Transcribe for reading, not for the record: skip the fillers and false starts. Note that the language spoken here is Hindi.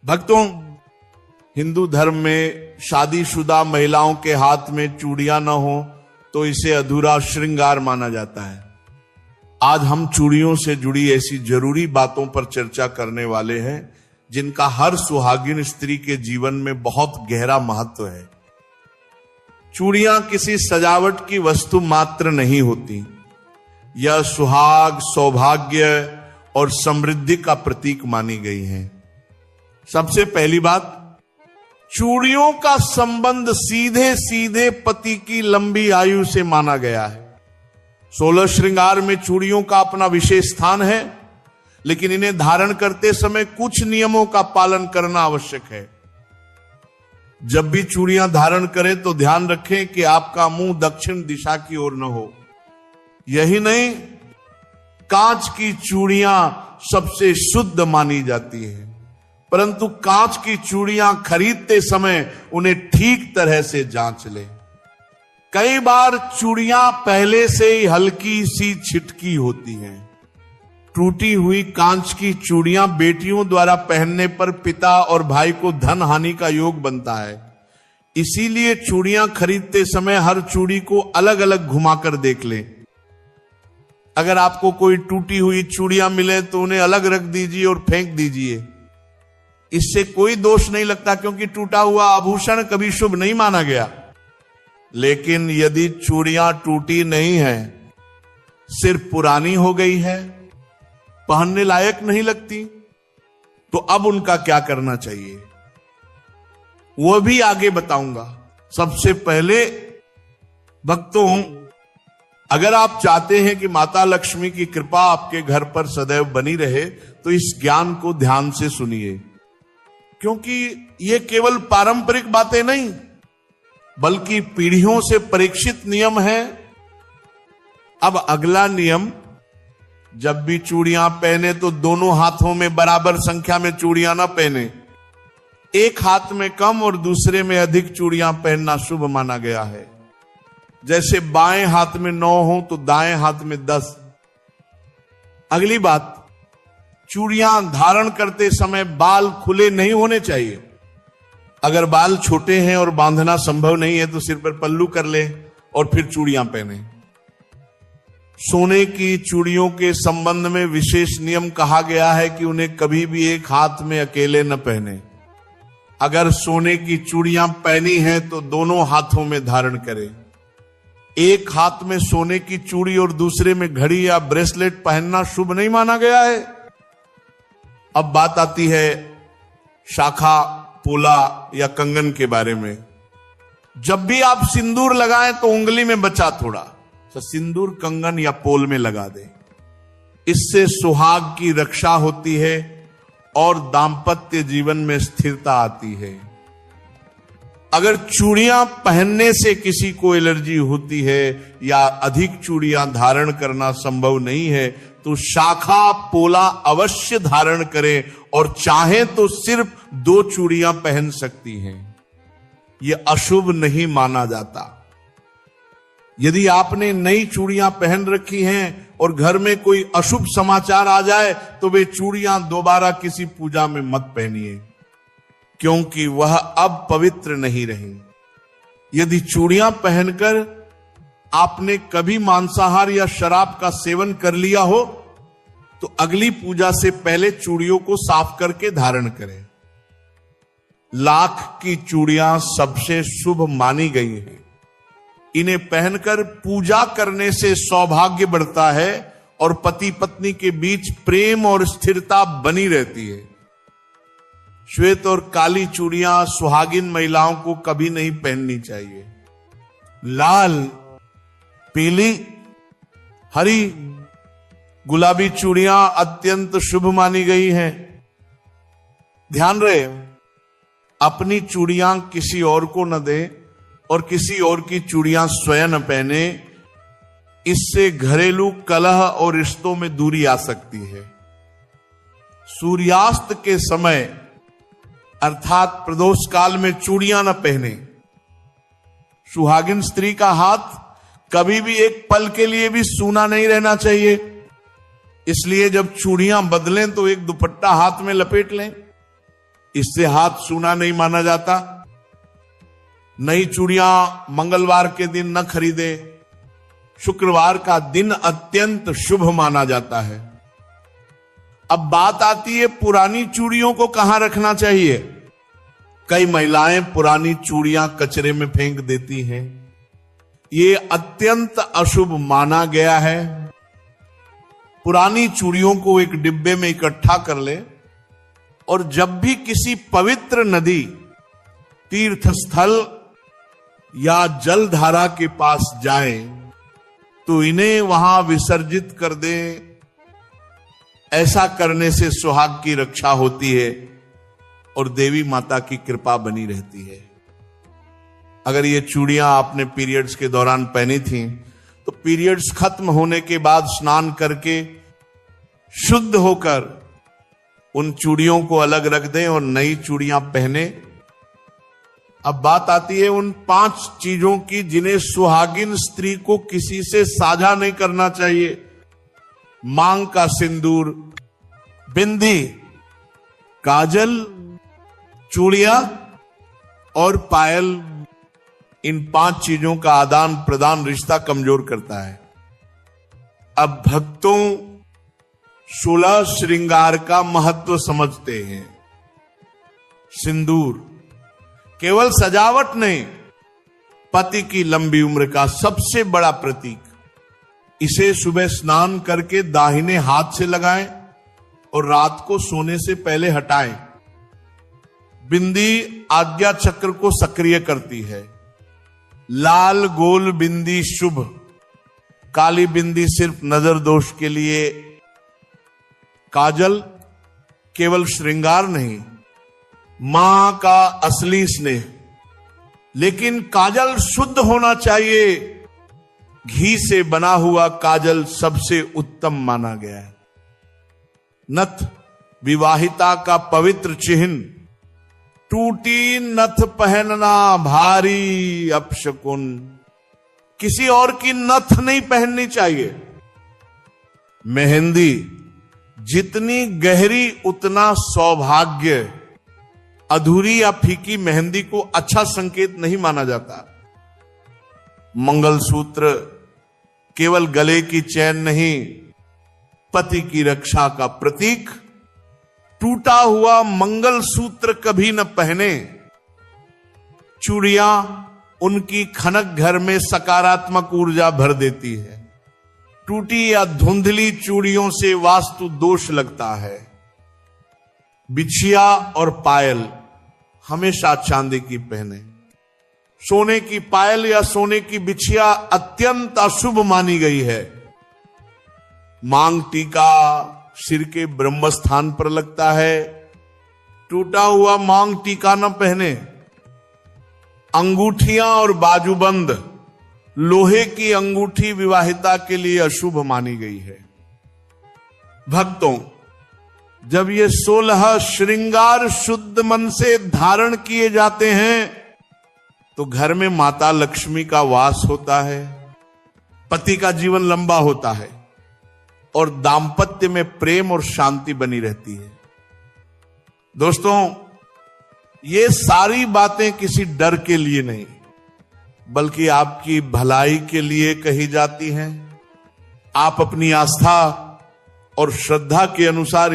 भक्तों, हिंदू धर्म में शादीशुदा महिलाओं के हाथ में चूड़ियां न हो तो इसे अधूरा श्रृंगार माना जाता है। आज हम चूड़ियों से जुड़ी ऐसी जरूरी बातों पर चर्चा करने वाले हैं जिनका हर सुहागिन स्त्री के जीवन में बहुत गहरा महत्व है। चूड़ियां किसी सजावट की वस्तु मात्र नहीं होती, यह सुहाग, सौभाग्य और समृद्धि का प्रतीक मानी गई हैं। सबसे पहली बात, चूड़ियों का संबंध सीधे सीधे पति की लंबी आयु से माना गया है। 16 श्रृंगार में चूड़ियों का अपना विशेष स्थान है, लेकिन इन्हें धारण करते समय कुछ नियमों का पालन करना आवश्यक है। जब भी चूड़ियां धारण करें तो ध्यान रखें कि आपका मुंह दक्षिण दिशा की ओर न हो। यही नहीं, कांच की चूड़ियां सबसे शुद्ध मानी जाती है, परंतु कांच की चूड़ियां खरीदते समय उन्हें ठीक तरह से जांच लें। कई बार चूड़ियां पहले से ही हल्की सी छिटकी होती हैं। टूटी हुई कांच की चूड़ियां बेटियों द्वारा पहनने पर पिता और भाई को धन हानि का योग बनता है। इसीलिए चूड़ियां खरीदते समय हर चूड़ी को अलग अलग घुमाकर देख लें। अगर आपको कोई टूटी हुई चूड़ियां मिले तो उन्हें अलग रख दीजिए और फेंक दीजिए। इससे कोई दोष नहीं लगता, क्योंकि टूटा हुआ आभूषण कभी शुभ नहीं माना गया। लेकिन यदि चूड़ियां टूटी नहीं है, सिर्फ पुरानी हो गई है, पहनने लायक नहीं लगती, तो अब उनका क्या करना चाहिए वो भी आगे बताऊंगा। सबसे पहले भक्तों, अगर आप चाहते हैं कि माता लक्ष्मी की कृपा आपके घर पर सदैव बनी रहे तो इस ज्ञान को ध्यान से सुनिए, क्योंकि ये केवल पारंपरिक बातें नहीं बल्कि पीढ़ियों से परीक्षित नियम है। अब अगला नियम, जब भी चूड़ियां पहने तो दोनों हाथों में बराबर संख्या में चूड़ियां ना पहने। एक हाथ में कम और दूसरे में अधिक चूड़ियां पहनना शुभ माना गया है। जैसे बाएं हाथ में 9 हो तो दाएं हाथ में 10। अगली बात, चूड़ियां धारण करते समय बाल खुले नहीं होने चाहिए। अगर बाल छोटे हैं और बांधना संभव नहीं है तो सिर पर पल्लू कर ले और फिर चूड़ियां पहने। सोने की चूड़ियों के संबंध में विशेष नियम कहा गया है कि उन्हें कभी भी एक हाथ में अकेले न पहने। अगर सोने की चूड़ियां पहनी हैं तो दोनों हाथों में धारण करें। एक हाथ में सोने की चूड़ी और दूसरे में घड़ी या ब्रेसलेट पहनना शुभ नहीं माना गया है। अब बात आती है शाखा, पोला या कंगन के बारे में। जब भी आप सिंदूर लगाएं तो उंगली में बचा थोड़ा तो सिंदूर कंगन या पोल में लगा दें। इससे सुहाग की रक्षा होती है और दांपत्य जीवन में स्थिरता आती है। अगर चूड़ियां पहनने से किसी को एलर्जी होती है या अधिक चूड़ियां धारण करना संभव नहीं है तो शाखा, पोला अवश्य धारण करें और चाहें तो सिर्फ 2 चूड़ियां पहन सकती हैं। यह अशुभ नहीं माना जाता। यदि आपने नई चूड़ियां पहन रखी हैं और घर में कोई अशुभ समाचार आ जाए तो वे चूड़ियां दोबारा किसी पूजा में मत पहनिए, क्योंकि वह अब पवित्र नहीं रही। यदि चूड़ियां पहनकर आपने कभी मांसाहार या शराब का सेवन कर लिया हो तो अगली पूजा से पहले चूड़ियों को साफ करके धारण करें। लाख की चूड़ियां सबसे शुभ मानी गई हैं। इन्हें पहनकर पूजा करने से सौभाग्य बढ़ता है और पति पत्नी के बीच प्रेम और स्थिरता बनी रहती है। श्वेत और काली चूड़ियां सुहागिन महिलाओं को कभी नहीं पहननी चाहिए। लाल, पीली, हरी, गुलाबी चूड़ियां अत्यंत शुभ मानी गई हैं। ध्यान रहे, अपनी चूड़ियां किसी और को न दें और किसी और की चूड़ियां स्वयं न पहने। इससे घरेलू कलह और रिश्तों में दूरी आ सकती है। सूर्यास्त के समय अर्थात प्रदोष काल में चूड़ियां न पहने। सुहागिन स्त्री का हाथ कभी भी एक पल के लिए भी सूना नहीं रहना चाहिए। इसलिए जब चूड़ियां बदलें तो एक दुपट्टा हाथ में लपेट लें। इससे हाथ सूना नहीं माना जाता। नई चूड़ियां मंगलवार के दिन न खरीदें। शुक्रवार का दिन अत्यंत शुभ माना जाता है। अब बात आती है पुरानी चूड़ियों को कहां रखना चाहिए। कई महिलाएं पुरानी चूड़ियां कचरे में फेंक देती हैं। ये अत्यंत अशुभ माना गया है। पुरानी चूड़ियों को एक डिब्बे में इकट्ठा कर ले और जब भी किसी पवित्र नदी, तीर्थ स्थल या जलधारा के पास जाए तो इन्हें वहां विसर्जित कर दे। ऐसा करने से सुहाग की रक्षा होती है और देवी माता की कृपा बनी रहती है। अगर ये चूड़ियां आपने पीरियड्स के दौरान पहनी थी तो पीरियड्स खत्म होने के बाद स्नान करके शुद्ध होकर उन चूड़ियों को अलग रख दें और नई चूड़ियां पहने। अब बात आती है उन 5 चीजों की जिन्हें सुहागिन स्त्री को किसी से साझा नहीं करना चाहिए। मांग का सिंदूर, बिंदी, काजल, चूड़ियां और पायल, इन 5 चीजों का आदान प्रदान रिश्ता कमजोर करता है। अब भक्तों 16 श्रृंगार का महत्व समझते हैं। सिंदूर केवल सजावट नहीं, पति की लंबी उम्र का सबसे बड़ा प्रतीक। इसे सुबह स्नान करके दाहिने हाथ से लगाएं और रात को सोने से पहले हटाएं। बिंदी आज्ञा चक्र को सक्रिय करती है। लाल गोल बिंदी शुभ, काली बिंदी सिर्फ नजर दोष के लिए। काजल केवल श्रृंगार नहीं, मां का असली स्नेह। लेकिन काजल शुद्ध होना चाहिए। घी से बना हुआ काजल सबसे उत्तम माना गया है। नथ विवाहिता का पवित्र चिन्ह। टूटी नथ पहनना भारी अपशकुन। किसी और की नथ नहीं पहननी चाहिए। मेहंदी जितनी गहरी उतना सौभाग्य। अधूरी या फीकी मेहंदी को अच्छा संकेत नहीं माना जाता। मंगलसूत्र केवल गले की चैन नहीं, पति की रक्षा का प्रतीक। टूटा हुआ मंगलसूत्र कभी न पहने। चूड़ियां उनकी खनक घर में सकारात्मक ऊर्जा भर देती है। टूटी या धुंधली चूड़ियों से वास्तु दोष लगता है। बिछिया और पायल हमेशा चांदी की पहने। सोने की पायल या सोने की बिछिया अत्यंत अशुभ मानी गई है। मांग टीका सिर के ब्रह्म स्थान पर लगता है। टूटा हुआ मांग टीका न पहने। अंगूठियां और बाजूबंद, लोहे की अंगूठी विवाहिता के लिए अशुभ मानी गई है। भक्तों, जब ये 16 श्रृंगार शुद्ध मन से धारण किए जाते हैं तो घर में माता लक्ष्मी का वास होता है। पति का जीवन लंबा होता है और दांपत्य में प्रेम और शांति बनी रहती है। दोस्तों, ये सारी बातें किसी डर के लिए नहीं बल्कि आपकी भलाई के लिए कही जाती हैं। आप अपनी आस्था और श्रद्धा के अनुसार